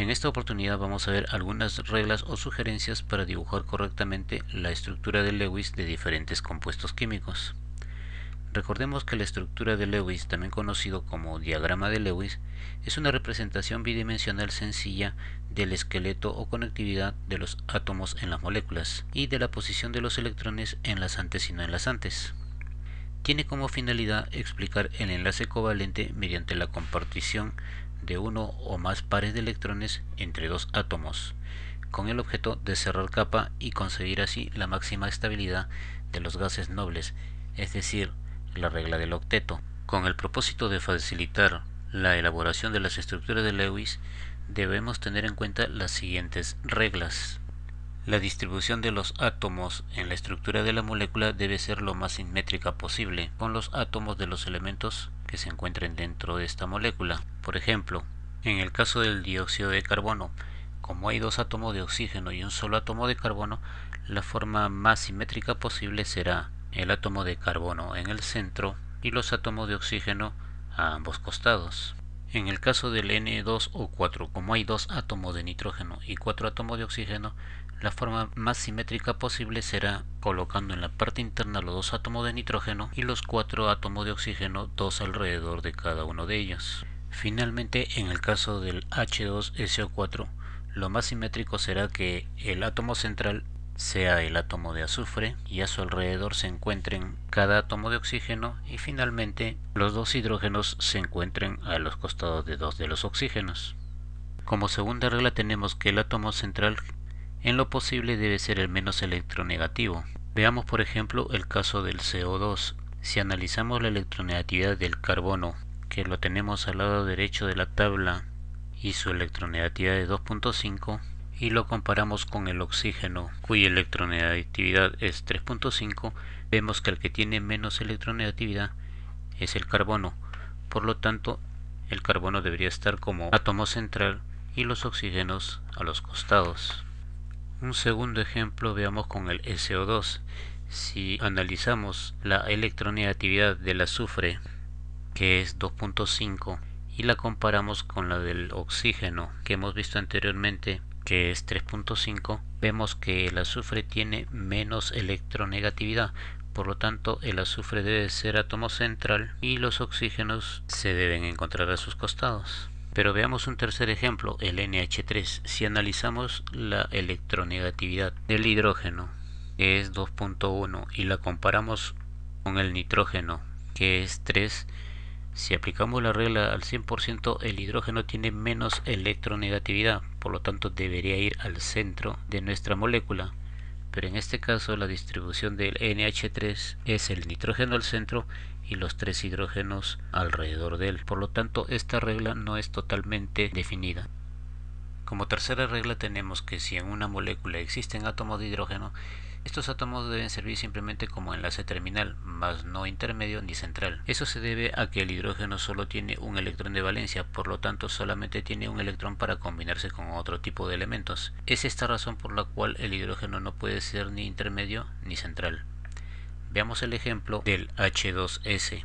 En esta oportunidad vamos a ver algunas reglas o sugerencias para dibujar correctamente la estructura de Lewis de diferentes compuestos químicos. Recordemos que la estructura de Lewis, también conocido como diagrama de Lewis, es una representación bidimensional sencilla del esqueleto o conectividad de los átomos en las moléculas y de la posición de los electrones enlazantes y no enlazantes. Tiene como finalidad explicar el enlace covalente mediante la compartición de uno o más pares de electrones entre dos átomos, con el objeto de cerrar capa y conseguir así la máxima estabilidad de los gases nobles, es decir, la regla del octeto. Con el propósito de facilitar la elaboración de las estructuras de Lewis, debemos tener en cuenta las siguientes reglas. La distribución de los átomos en la estructura de la molécula debe ser lo más simétrica posible con los átomos de los elementos que se encuentren dentro de esta molécula. Por ejemplo, en el caso del dióxido de carbono, como hay dos átomos de oxígeno y un solo átomo de carbono, la forma más simétrica posible será el átomo de carbono en el centro y los átomos de oxígeno a ambos costados. En el caso del N2O4, como hay dos átomos de nitrógeno y cuatro átomos de oxígeno, la forma más simétrica posible será colocando en la parte interna los dos átomos de nitrógeno y los cuatro átomos de oxígeno, dos alrededor de cada uno de ellos. Finalmente, en el caso del H2SO4, lo más simétrico será que el átomo central sea el átomo de azufre y a su alrededor se encuentren cada átomo de oxígeno y finalmente los dos hidrógenos se encuentren a los costados de dos de los oxígenos. Como segunda regla tenemos que el átomo central en lo posible debe ser el menos electronegativo. Veamos por ejemplo el caso del CO2. Si analizamos la electronegatividad del carbono, que lo tenemos al lado derecho de la tabla, y su electronegatividad de 2.5, y lo comparamos con el oxígeno, cuya electronegatividad es 3.5, vemos que el que tiene menos electronegatividad es el carbono. Por lo tanto, el carbono debería estar como átomo central y los oxígenos a los costados. Un segundo ejemplo veamos con el SO2. Si analizamos la electronegatividad del azufre, que es 2.5, y la comparamos con la del oxígeno que hemos visto anteriormente, que es 3.5, vemos que el azufre tiene menos electronegatividad. Por lo tanto, el azufre debe ser átomo central y los oxígenos se deben encontrar a sus costados. Pero veamos un tercer ejemplo, el NH3. Si analizamos la electronegatividad del hidrógeno, que es 2.1, y la comparamos con el nitrógeno, que es 3, si aplicamos la regla al 100%, el hidrógeno tiene menos electronegatividad, por lo tanto debería ir al centro de nuestra molécula. Pero en este caso la distribución del NH3 es el nitrógeno al centro y los tres hidrógenos alrededor de él. Por lo tanto, esta regla no es totalmente definida. Como tercera regla tenemos que si en una molécula existen átomos de hidrógeno, estos átomos deben servir simplemente como enlace terminal, más no intermedio ni central. Eso se debe a que el hidrógeno solo tiene un electrón de valencia, por lo tanto solamente tiene un electrón para combinarse con otro tipo de elementos. Es esta razón por la cual el hidrógeno no puede ser ni intermedio ni central. Veamos el ejemplo del H2S.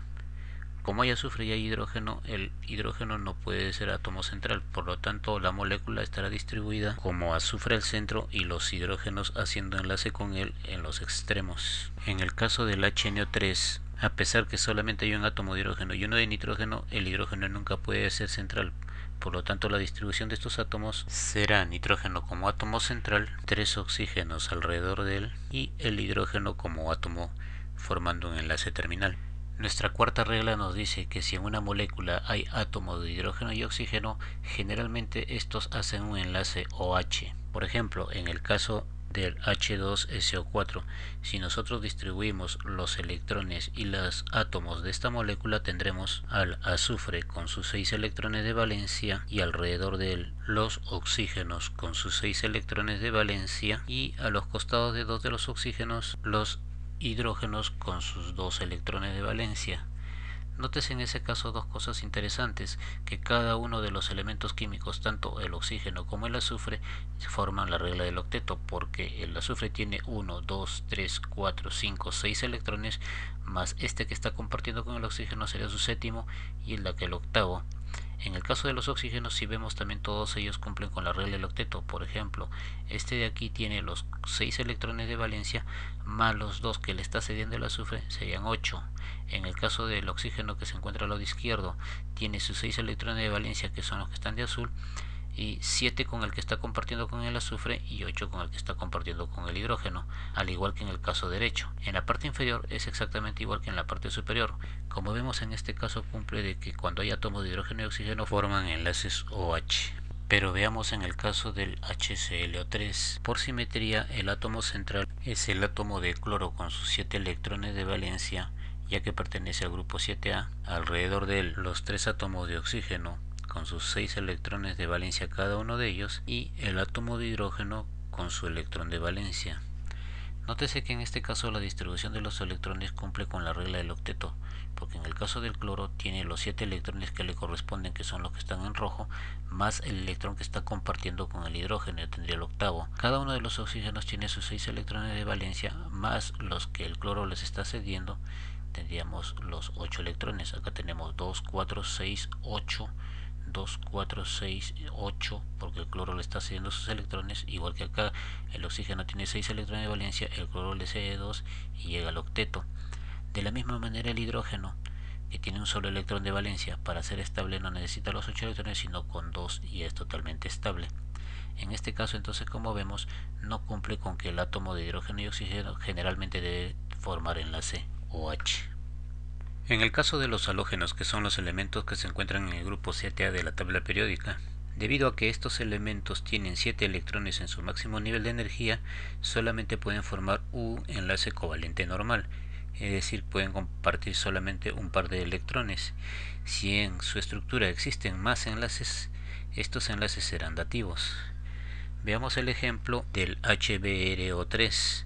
Como hay azufre y hay hidrógeno, el hidrógeno no puede ser átomo central, por lo tanto la molécula estará distribuida como azufre al centro y los hidrógenos haciendo enlace con él en los extremos. En el caso del HNO3, a pesar que solamente hay un átomo de hidrógeno y uno de nitrógeno, el hidrógeno nunca puede ser central. Por lo tanto, la distribución de estos átomos será nitrógeno como átomo central, tres oxígenos alrededor de él y el hidrógeno como átomo formando un enlace terminal. Nuestra cuarta regla nos dice que si en una molécula hay átomos de hidrógeno y oxígeno, generalmente estos hacen un enlace OH. Por ejemplo, en el caso del H2SO4, si nosotros distribuimos los electrones y los átomos de esta molécula, tendremos al azufre con sus 6 electrones de valencia y alrededor de él los oxígenos con sus 6 electrones de valencia y a los costados de dos de los oxígenos los hidrógenos con sus dos electrones de valencia. Nótese en ese caso dos cosas interesantes, que cada uno de los elementos químicos, tanto el oxígeno como el azufre, forman la regla del octeto, porque el azufre tiene 1, 2, 3, 4, 5, 6 electrones, más este que está compartiendo con el oxígeno sería su séptimo y el de aquel octavo. En el caso de los oxígenos, si vemos también todos ellos cumplen con la regla del octeto. Por ejemplo, este de aquí tiene los 6 electrones de valencia más los 2 que le está cediendo el azufre, serían 8. En el caso del oxígeno que se encuentra al lado izquierdo, tiene sus 6 electrones de valencia que son los que están de azul, y 7 con el que está compartiendo con el azufre y 8 con el que está compartiendo con el hidrógeno, al igual que en el caso derecho. En la parte inferior es exactamente igual que en la parte superior. Como vemos, en este caso cumple de que cuando hay átomos de hidrógeno y oxígeno forman enlaces OH. Pero veamos en el caso del HClO3. Por simetría, el átomo central es el átomo de cloro con sus 7 electrones de valencia, ya que pertenece al grupo 7A. Alrededor de él, los 3 átomos de oxígeno con sus 6 electrones de valencia cada uno de ellos, y el átomo de hidrógeno con su electrón de valencia. Nótese que en este caso la distribución de los electrones cumple con la regla del octeto, porque en el caso del cloro tiene los 7 electrones que le corresponden, que son los que están en rojo, más el electrón que está compartiendo con el hidrógeno, tendría el octavo. Cada uno de los oxígenos tiene sus 6 electrones de valencia, más los que el cloro les está cediendo, tendríamos los 8 electrones. Acá tenemos 2, 4, 6, 8, 2, 4, 6, 8, porque el cloro le está cediendo sus electrones, igual que acá el oxígeno tiene 6 electrones de valencia, el cloro le cede 2 y llega al octeto. De la misma manera el hidrógeno, que tiene un solo electrón de valencia, para ser estable no necesita los 8 electrones, sino con 2 y es totalmente estable. En este caso, entonces, como vemos, no cumple con que el átomo de hidrógeno y oxígeno generalmente debe formar enlace OH. En el caso de los halógenos, que son los elementos que se encuentran en el grupo 7A de la tabla periódica, debido a que estos elementos tienen 7 electrones en su máximo nivel de energía, solamente pueden formar un enlace covalente normal, es decir, pueden compartir solamente un par de electrones. Si en su estructura existen más enlaces, estos enlaces serán dativos. Veamos el ejemplo del HBrO3.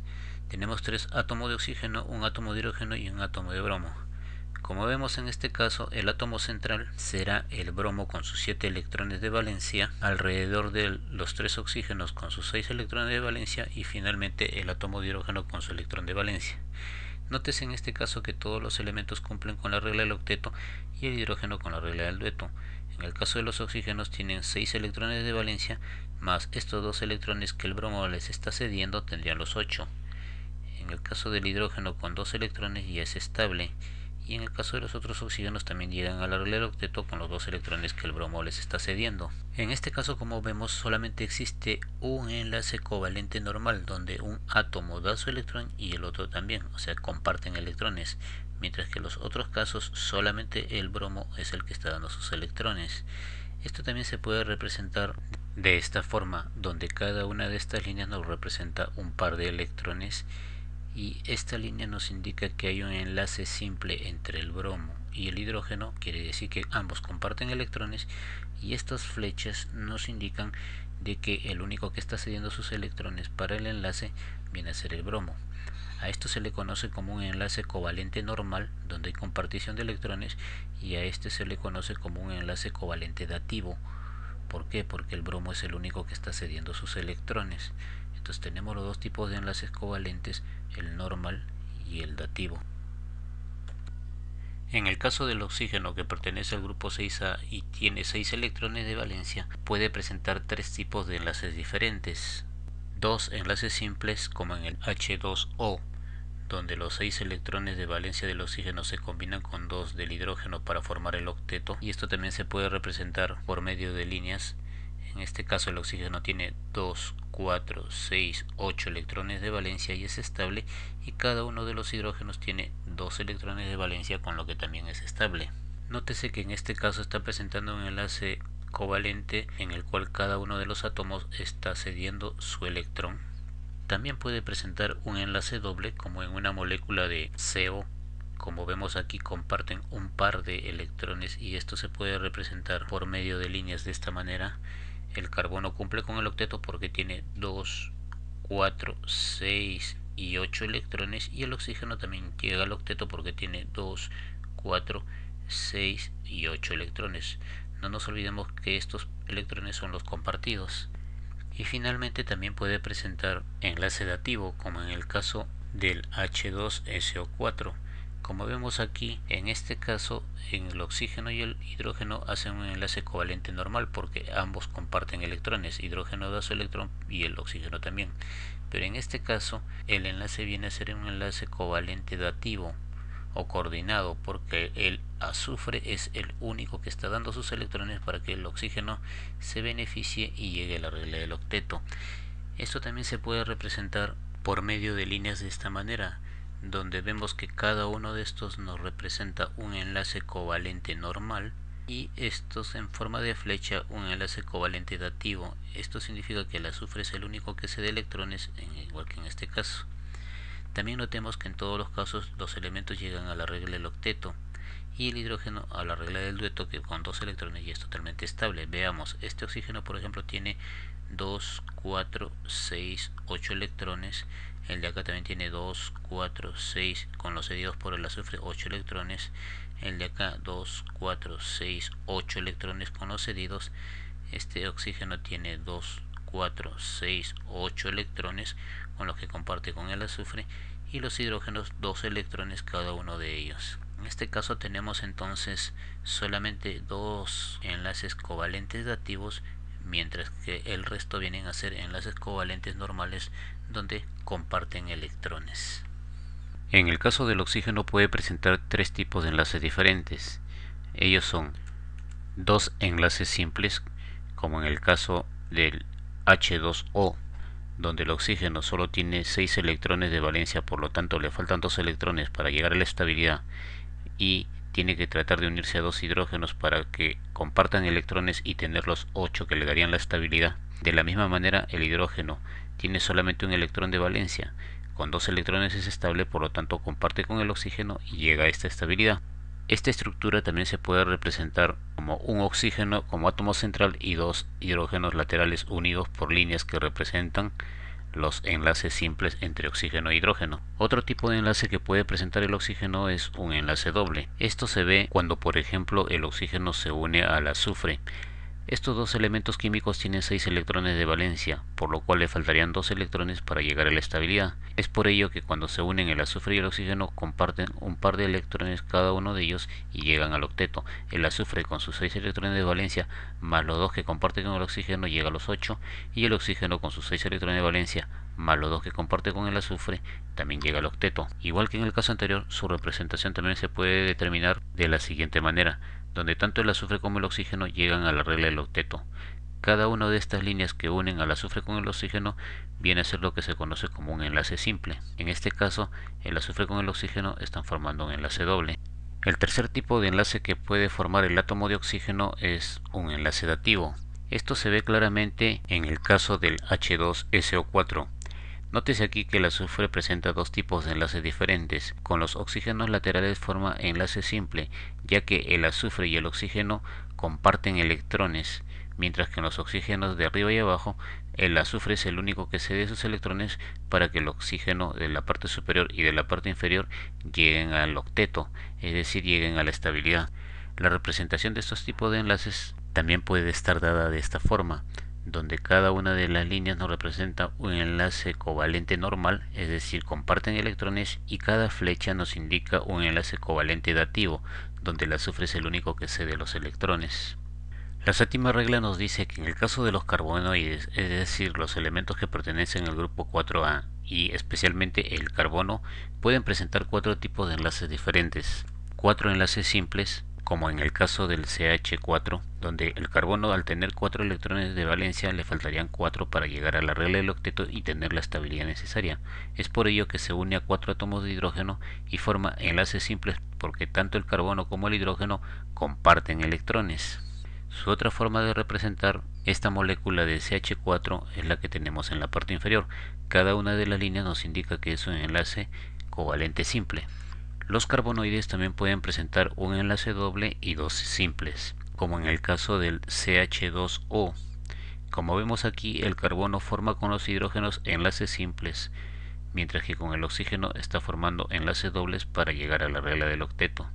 Tenemos 3 átomos de oxígeno, un átomo de hidrógeno y un átomo de bromo. Como vemos en este caso, el átomo central será el bromo con sus 7 electrones de valencia, alrededor de los 3 oxígenos con sus 6 electrones de valencia y finalmente el átomo de hidrógeno con su electrón de valencia. Nótese en este caso que todos los elementos cumplen con la regla del octeto y el hidrógeno con la regla del dueto. En el caso de los oxígenos tienen 6 electrones de valencia, más estos 2 electrones que el bromo les está cediendo tendrían los 8. En el caso del hidrógeno con 2 electrones ya es estable, y en el caso de los otros oxígenos también llegan a la regla del octeto con los 2 electrones que el bromo les está cediendo. En este caso, como vemos, solamente existe un enlace covalente normal donde un átomo da su electrón y el otro también, o sea, comparten electrones, mientras que en los otros casos solamente el bromo es el que está dando sus electrones. Esto también se puede representar de esta forma, donde cada una de estas líneas nos representa un par de electrones, y esta línea nos indica que hay un enlace simple entre el bromo y el hidrógeno, quiere decir que ambos comparten electrones, y estas flechas nos indican de que el único que está cediendo sus electrones para el enlace viene a ser el bromo. A esto se le conoce como un enlace covalente normal, donde hay compartición de electrones, y a este se le conoce como un enlace covalente dativo. ¿Por qué? Porque el bromo es el único que está cediendo sus electrones. Entonces tenemos los dos tipos de enlaces covalentes, el normal y el dativo. En el caso del oxígeno, que pertenece al grupo 6A y tiene 6 electrones de valencia, puede presentar 3 tipos de enlaces diferentes. 2 enlaces simples, como en el H2O, donde los 6 electrones de valencia del oxígeno se combinan con 2 del hidrógeno para formar el octeto, y esto también se puede representar por medio de líneas. En este caso el oxígeno tiene 2, 4, 6, 8 electrones de valencia y es estable, y cada uno de los hidrógenos tiene 2 electrones de valencia, con lo que también es estable. Nótese que en este caso está presentando un enlace covalente en el cual cada uno de los átomos está cediendo su electrón. También puede presentar un enlace doble, como en una molécula de CO. Como vemos aquí, comparten un par de electrones y esto se puede representar por medio de líneas de esta manera. El carbono cumple con el octeto porque tiene 2, 4, 6 y 8 electrones, y el oxígeno también llega al octeto porque tiene 2, 4, 6 y 8 electrones. No nos olvidemos que estos electrones son los compartidos. Y finalmente también puede presentar enlace dativo, como en el caso del H2SO4. Como vemos aquí, en este caso, en el oxígeno y el hidrógeno hacen un enlace covalente normal porque ambos comparten electrones. Hidrógeno da su electrón y el oxígeno también. Pero en este caso, el enlace viene a ser un enlace covalente dativo o coordinado, porque el azufre es el único que está dando sus electrones para que el oxígeno se beneficie y llegue a la regla del octeto. Esto también se puede representar por medio de líneas de esta manera, donde vemos que cada uno de estos nos representa un enlace covalente normal y estos en forma de flecha un enlace covalente dativo. Esto significa que el azufre es el único que cede electrones, igual que en este caso. También notemos que en todos los casos los elementos llegan a la regla del octeto y el hidrógeno a la regla del dueto, que con 2 electrones ya es totalmente estable. Veamos, este oxígeno por ejemplo tiene 2, 4, 6, 8 electrones. El de acá también tiene 2, 4, 6, con los cedidos por el azufre 8 electrones. El de acá 2, 4, 6, 8 electrones con los cedidos. Este oxígeno tiene 2, 4, 6, 8 electrones con los que comparte con el azufre, y los hidrógenos 2 electrones cada uno de ellos. En este caso tenemos entonces solamente 2 enlaces covalentes dativos, mientras que el resto vienen a ser enlaces covalentes normales donde comparten electrones. En el caso del oxígeno puede presentar 3 tipos de enlaces diferentes. Ellos son 2 enlaces simples, como en el caso del H2O, donde el oxígeno solo tiene 6 electrones de valencia, por lo tanto le faltan 2 electrones para llegar a la estabilidad y tiene que tratar de unirse a 2 hidrógenos para que compartan electrones y tener los 8 que le darían la estabilidad. De la misma manera, el hidrógeno tiene solamente un electrón de valencia, con 2 electrones es estable, por lo tanto comparte con el oxígeno y llega a esta estabilidad. Esta estructura también se puede representar como un oxígeno como átomo central y 2 hidrógenos laterales unidos por líneas que representan los enlaces simples entre oxígeno e hidrógeno. Otro tipo de enlace que puede presentar el oxígeno es un enlace doble. Esto se ve cuando, por ejemplo, el oxígeno se une al azufre. Estos dos elementos químicos tienen 6 electrones de valencia, por lo cual le faltarían 2 electrones para llegar a la estabilidad. Es por ello que cuando se unen el azufre y el oxígeno comparten un par de electrones cada uno de ellos y llegan al octeto. El azufre con sus 6 electrones de valencia más los 2 que comparte con el oxígeno llega a los 8, y el oxígeno con sus 6 electrones de valencia más los 2 que comparte con el azufre también llega al octeto. Igual que en el caso anterior, su representación también se puede determinar de la siguiente manera, donde tanto el azufre como el oxígeno llegan a la regla del octeto. Cada una de estas líneas que unen al azufre con el oxígeno viene a ser lo que se conoce como un enlace simple. En este caso, el azufre con el oxígeno están formando un enlace doble. El tercer tipo de enlace que puede formar el átomo de oxígeno es un enlace dativo. Esto se ve claramente en el caso del H2SO4. Nótese aquí que el azufre presenta 2 tipos de enlaces diferentes. Con los oxígenos laterales forma enlace simple, ya que el azufre y el oxígeno comparten electrones, mientras que en los oxígenos de arriba y abajo el azufre es el único que cede sus electrones para que el oxígeno de la parte superior y de la parte inferior lleguen al octeto, es decir, lleguen a la estabilidad. La representación de estos tipos de enlaces también puede estar dada de esta forma, donde cada una de las líneas nos representa un enlace covalente normal, es decir, comparten electrones, y cada flecha nos indica un enlace covalente dativo, donde el azufre es el único que cede los electrones. La séptima regla nos dice que en el caso de los carbonoides, es decir, los elementos que pertenecen al grupo 4A y especialmente el carbono, pueden presentar 4 tipos de enlaces diferentes. 4 enlaces simples, como en el caso del CH4, donde el carbono, al tener 4 electrones de valencia, le faltarían 4 para llegar a la regla del octeto y tener la estabilidad necesaria. Es por ello que se une a 4 átomos de hidrógeno y forma enlaces simples, porque tanto el carbono como el hidrógeno comparten electrones. Su otra forma de representar esta molécula de CH4 es la que tenemos en la parte inferior. Cada una de las líneas nos indica que es un enlace covalente simple. Los carbonoides también pueden presentar un enlace doble y 2 simples, como en el caso del CH2O. Como vemos aquí, el carbono forma con los hidrógenos enlaces simples, mientras que con el oxígeno está formando enlaces dobles para llegar a la regla del octeto.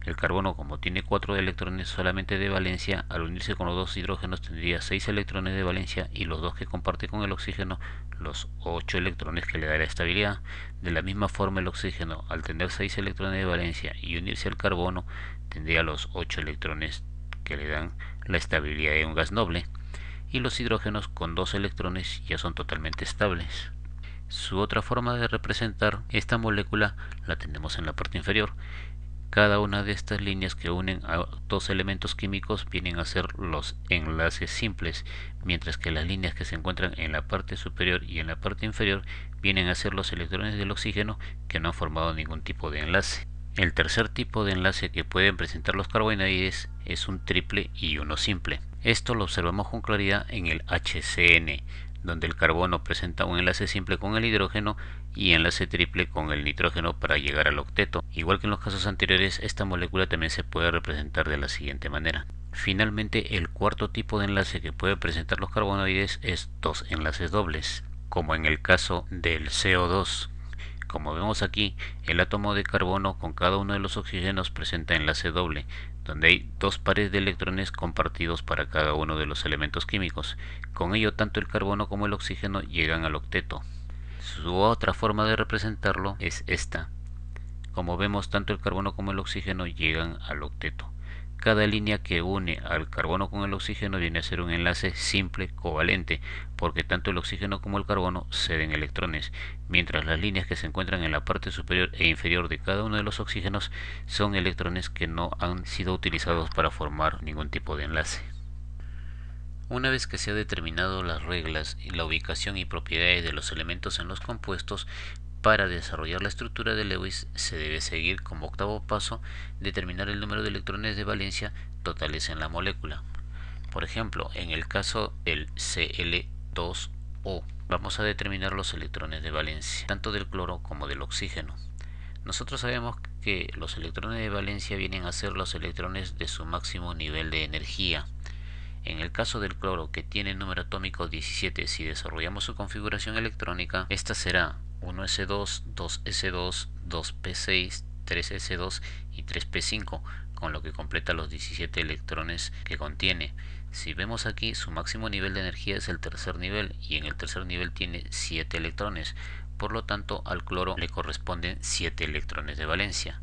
El carbono, como tiene 4 electrones solamente de valencia, al unirse con los dos hidrógenos tendría 6 electrones de valencia y los dos que comparte con el oxígeno los 8 electrones que le da la estabilidad. De la misma forma el oxígeno, al tener 6 electrones de valencia y unirse al carbono, tendría los 8 electrones que le dan la estabilidad de un gas noble, y los hidrógenos con 2 electrones ya son totalmente estables. Su otra forma de representar esta molécula la tenemos en la parte inferior. Cada una de estas líneas que unen a dos elementos químicos vienen a ser los enlaces simples, mientras que las líneas que se encuentran en la parte superior y en la parte inferior vienen a ser los electrones del oxígeno que no han formado ningún tipo de enlace. El tercer tipo de enlace que pueden presentar los carbohidratos es un triple y uno simple. Esto lo observamos con claridad en el HCN, donde el carbono presenta un enlace simple con el hidrógeno y enlace triple con el nitrógeno para llegar al octeto. Igual que en los casos anteriores, esta molécula también se puede representar de la siguiente manera. Finalmente, el cuarto tipo de enlace que puede presentar los carbonoides es dos enlaces dobles, como en el caso del CO2. Como vemos aquí, el átomo de carbono con cada uno de los oxígenos presenta enlace doble, donde hay dos pares de electrones compartidos para cada uno de los elementos químicos. Con ello, tanto el carbono como el oxígeno llegan al octeto. Su otra forma de representarlo es esta. Como vemos, tanto el carbono como el oxígeno llegan al octeto. Cada línea que une al carbono con el oxígeno viene a ser un enlace simple covalente, porque tanto el oxígeno como el carbono ceden electrones, mientras las líneas que se encuentran en la parte superior e inferior de cada uno de los oxígenos son electrones que no han sido utilizados para formar ningún tipo de enlace. Una vez que se ha determinado las reglas y la ubicación y propiedades de los elementos en los compuestos, para desarrollar la estructura de Lewis se debe seguir como octavo paso determinar el número de electrones de valencia totales en la molécula. Por ejemplo, en el caso del Cl2O, vamos a determinar los electrones de valencia, tanto del cloro como del oxígeno. Nosotros sabemos que los electrones de valencia vienen a ser los electrones de su máximo nivel de energía. En el caso del cloro, que tiene el número atómico 17, si desarrollamos su configuración electrónica, esta será 1s2, 2s2, 2p6, 3s2 y 3p5, con lo que completa los 17 electrones que contiene. Si vemos aquí, su máximo nivel de energía es el tercer nivel, y en el tercer nivel tiene 7 electrones. Por lo tanto, al cloro le corresponden 7 electrones de valencia.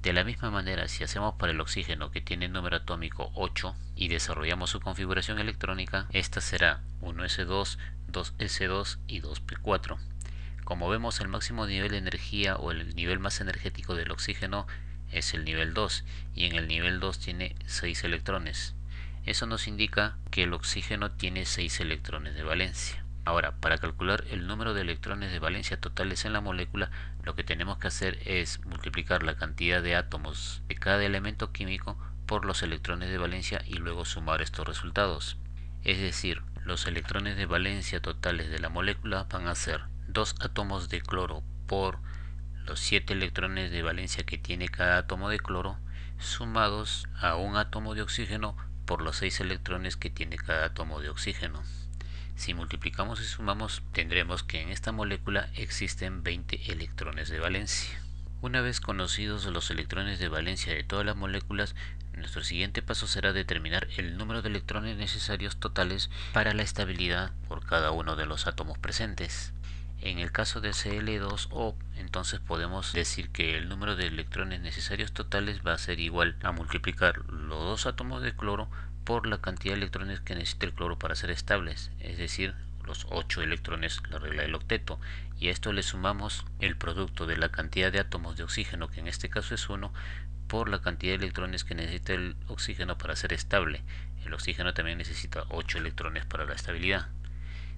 De la misma manera, si hacemos para el oxígeno, que tiene número atómico 8, y desarrollamos su configuración electrónica, esta será 1s2, 2s2 y 2p4. Como vemos, el máximo nivel de energía o el nivel más energético del oxígeno es el nivel 2, y en el nivel 2 tiene 6 electrones. Eso nos indica que el oxígeno tiene 6 electrones de valencia. Ahora, para calcular el número de electrones de valencia totales en la molécula, lo que tenemos que hacer es multiplicar la cantidad de átomos de cada elemento químico por los electrones de valencia y luego sumar estos resultados. Es decir, los electrones de valencia totales de la molécula van a ser 2 átomos de cloro por los 7 electrones de valencia que tiene cada átomo de cloro, sumados a un átomo de oxígeno por los 6 electrones que tiene cada átomo de oxígeno. Si multiplicamos y sumamos, tendremos que en esta molécula existen 20 electrones de valencia. Una vez conocidos los electrones de valencia de todas las moléculas, nuestro siguiente paso será determinar el número de electrones necesarios totales para la estabilidad por cada uno de los átomos presentes. En el caso de Cl2O, entonces podemos decir que el número de electrones necesarios totales va a ser igual a multiplicar los dos átomos de cloro por la cantidad de electrones que necesita el cloro para ser estables, es decir, los 8 electrones, la regla del octeto, y a esto le sumamos el producto de la cantidad de átomos de oxígeno, que en este caso es 1, por la cantidad de electrones que necesita el oxígeno para ser estable. El oxígeno también necesita 8 electrones para la estabilidad.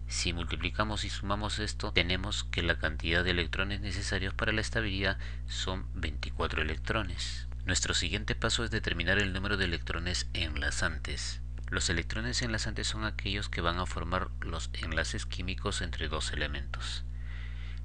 Si multiplicamos y sumamos esto, tenemos que la cantidad de electrones necesarios para la estabilidad son 24 electrones. Nuestro siguiente paso es determinar el número de electrones enlazantes. Los electrones enlazantes son aquellos que van a formar los enlaces químicos entre dos elementos.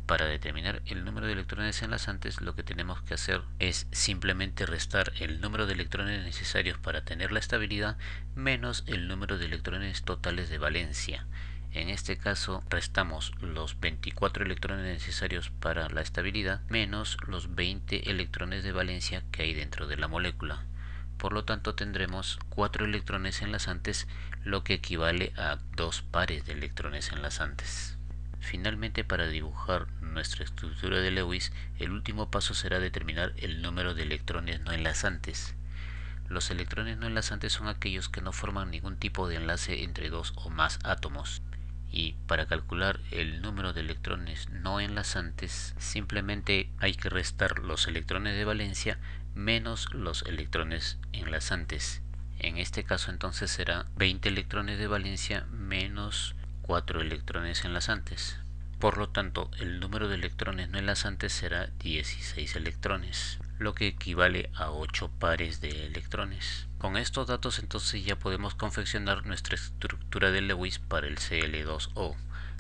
Para determinar el número de electrones enlazantes, lo que tenemos que hacer es simplemente restar el número de electrones necesarios para tener la estabilidad menos el número de electrones totales de valencia. En este caso restamos los 24 electrones necesarios para la estabilidad menos los 20 electrones de valencia que hay dentro de la molécula. Por lo tanto tendremos 4 electrones enlazantes, lo que equivale a 2 pares de electrones enlazantes. Finalmente, para dibujar nuestra estructura de Lewis, el último paso será determinar el número de electrones no enlazantes. Los electrones no enlazantes son aquellos que no forman ningún tipo de enlace entre dos o más átomos. Y para calcular el número de electrones no enlazantes, simplemente hay que restar los electrones de valencia menos los electrones enlazantes. En este caso entonces será 20 electrones de valencia menos 4 electrones enlazantes. Por lo tanto, el número de electrones no enlazantes será 16 electrones, lo que equivale a 8 pares de electrones. Con estos datos entonces ya podemos confeccionar nuestra estructura de Lewis para el Cl2O.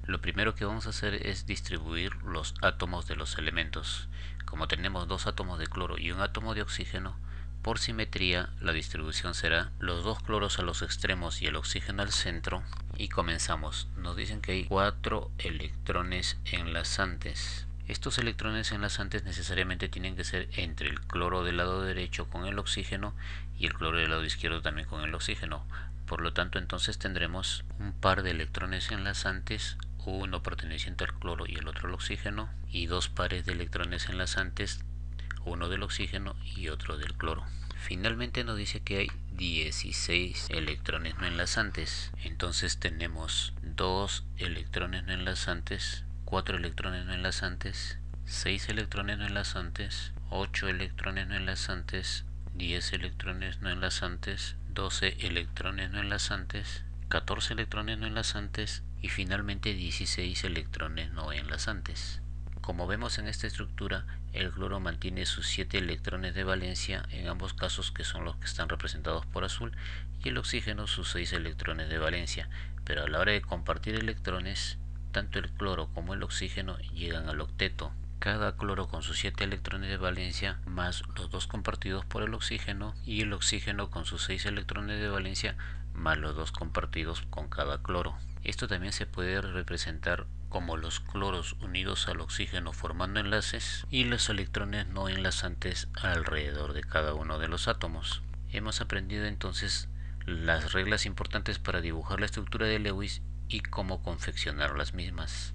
Lo primero que vamos a hacer es distribuir los átomos de los elementos. Como tenemos dos átomos de cloro y un átomo de oxígeno, por simetría la distribución será los dos cloros a los extremos y el oxígeno al centro. Y comenzamos. Nos dicen que hay 4 electrones enlazantes. Estos electrones enlazantes necesariamente tienen que ser entre el cloro del lado derecho con el oxígeno y el cloro del lado izquierdo también con el oxígeno. Por lo tanto, entonces tendremos un par de electrones enlazantes, uno perteneciente al cloro y el otro al oxígeno, y dos pares de electrones enlazantes, uno del oxígeno y otro del cloro. Finalmente nos dice que hay 16 electrones no enlazantes. Entonces tenemos 2 electrones no enlazantes, 4 electrones no enlazantes, 6 electrones no enlazantes, 8 electrones no enlazantes, 10 electrones no enlazantes, 12 electrones no enlazantes, 14 electrones no enlazantes y finalmente 16 electrones no enlazantes. Como vemos en esta estructura, el cloro mantiene sus 7 electrones de valencia en ambos casos, que son los que están representados por azul, y el oxígeno sus 6 electrones de valencia, pero a la hora de compartir electrones, tanto el cloro como el oxígeno llegan al octeto. Cada cloro con sus 7 electrones de valencia más los 2 compartidos por el oxígeno, y el oxígeno con sus 6 electrones de valencia más los 2 compartidos con cada cloro. Esto también se puede representar como los cloros unidos al oxígeno formando enlaces y los electrones no enlazantes alrededor de cada uno de los átomos. Hemos aprendido entonces las reglas importantes para dibujar la estructura de Lewis y cómo confeccionar las mismas.